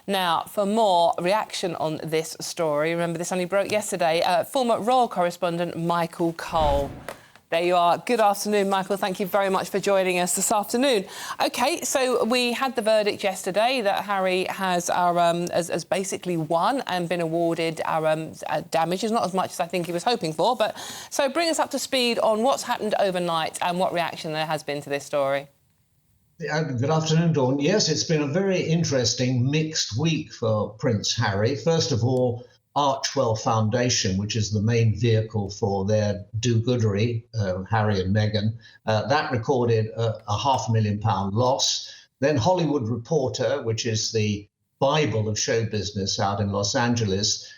Now, for more reaction on this story, remember this only broke yesterday, former royal correspondent Michael Cole. There you are. Good afternoon, Michael. Thank you very much for joining us this afternoon. OK, so we had the verdict yesterday that Harry has has basically won and been awarded our damages, not as much as I think he was hoping for. But so bring us up to speed on what's happened overnight and what reaction there has been to this story. Good afternoon, Dawn. Yes, it's been a very interesting mixed week for Prince Harry. First of all, Archewell Foundation, which is the main vehicle for their do-goodery, Harry and Meghan, that recorded a £500,000 loss. Then Hollywood Reporter, which is the Bible of show business out in Los Angeles,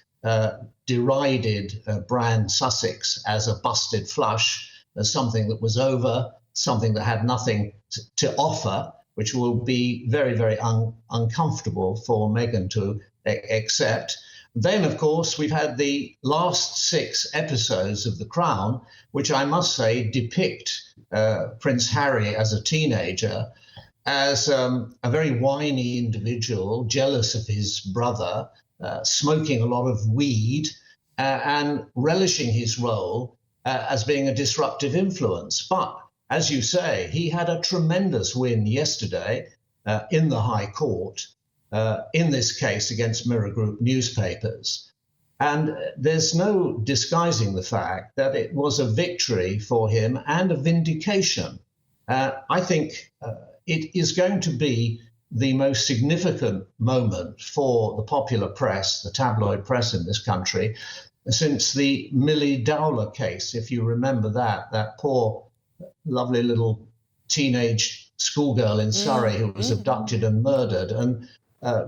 derided brand Sussex as a busted flush, as something that was over, something that had nothing to offer, which will be very, very uncomfortable for Meghan to accept. Then, of course, we've had the last 6 episodes of The Crown, which I must say depict Prince Harry as a teenager, as a very whiny individual, jealous of his brother, smoking a lot of weed, and relishing his role as being a disruptive influence. But, as you say, he had a tremendous win yesterday in the High Court. In this case against Mirror Group newspapers. And there's no disguising the fact that it was a victory for him and a vindication. I think it is going to be the most significant moment for the popular press, the tabloid press in this country, since the Millie Dowler case. If you remember that poor, lovely little teenage schoolgirl in Surrey who was abducted and murdered. And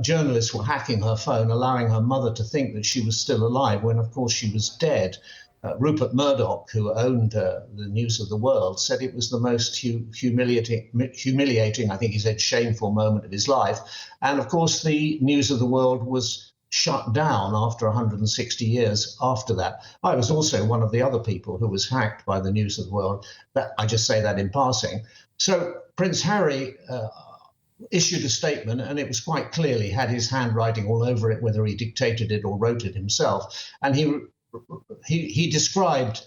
journalists were hacking her phone, allowing her mother to think that she was still alive when, of course, she was dead. Rupert Murdoch, who owned the News of the World, said it was the most humiliating, I think he said, shameful moment of his life. And, of course, the News of the World was shut down after 160 years after that. I was also one of the other people who was hacked by the News of the World. I just say that in passing. So Prince Harry issued a statement, and it was quite clearly had his handwriting all over it, whether he dictated it or wrote it himself. And he described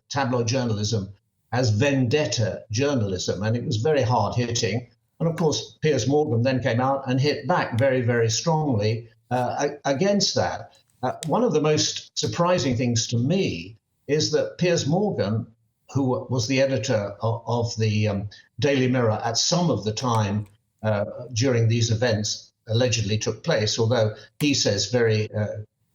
tabloid journalism as vendetta journalism, and it was very hard hitting. And of course, Piers Morgan then came out and hit back very, very strongly against that. One of the most surprising things to me is that Piers Morgan, who was the editor of the Daily Mirror at some of the time during these events allegedly took place, although he says very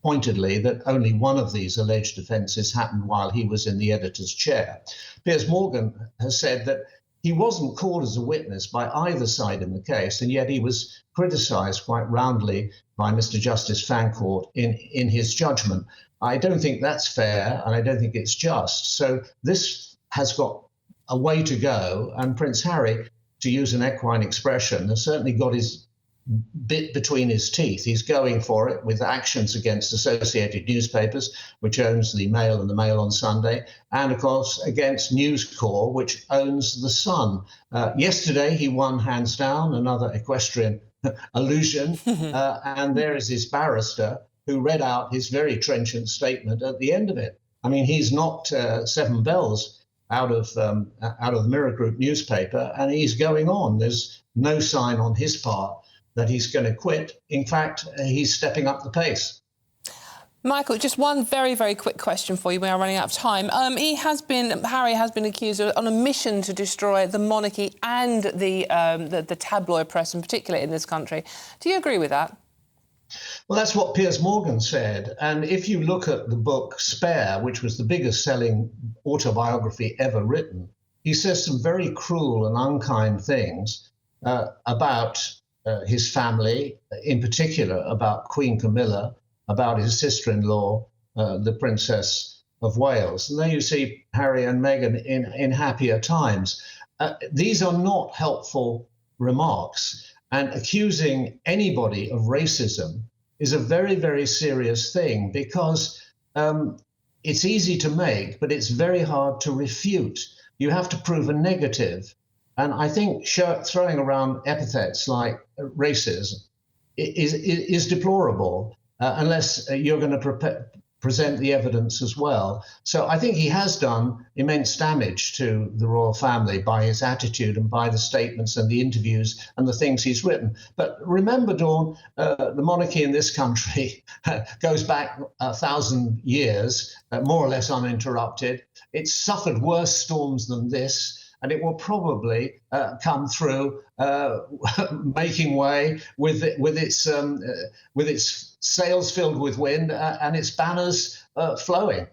pointedly that only one of these alleged offences happened while he was in the editor's chair. Piers Morgan has said that he wasn't called as a witness by either side in the case, and yet he was criticised quite roundly by Mr. Justice Fancourt in his judgment. I don't think that's fair, and I don't think it's just. So this has got a way to go, and Prince Harry, to use an equine expression, has certainly got his bit between his teeth. He's going for it with actions against Associated Newspapers, which owns the Mail and the Mail on Sunday, and of course against News Corp, which owns the Sun. Yesterday he won hands down, another equestrian allusion, and there is his barrister who read out his very trenchant statement at the end of it. I mean, he's knocked 7 bells out of the Mirror Group newspaper, and he's going on. There's no sign on his part that he's going to quit. In fact, he's stepping up the pace. Michael, just one very, very quick question for you. We are running out of time. Harry has been accused of on a mission to destroy the monarchy and the tabloid press in particular in this country. Do you agree with that? Well, that's what Piers Morgan said. And if you look at the book Spare, which was the biggest selling autobiography ever written, he says some very cruel and unkind things about his family, in particular about Queen Camilla, about his sister-in-law, the Princess of Wales. And there you see Harry and Meghan in happier times. These are not helpful remarks. And accusing anybody of racism is a very, very serious thing, because it's easy to make, but it's very hard to refute. You have to prove a negative. And I think throwing around epithets like racism is deplorable unless you're going to present the evidence as well. So I think he has done immense damage to the royal family by his attitude and by the statements and the interviews and the things he's written. But remember, Dawn, the monarchy in this country goes back 1,000 years, more or less uninterrupted. It's suffered worse storms than this, and it will probably come through making way with its sails filled with wind and its banners flowing.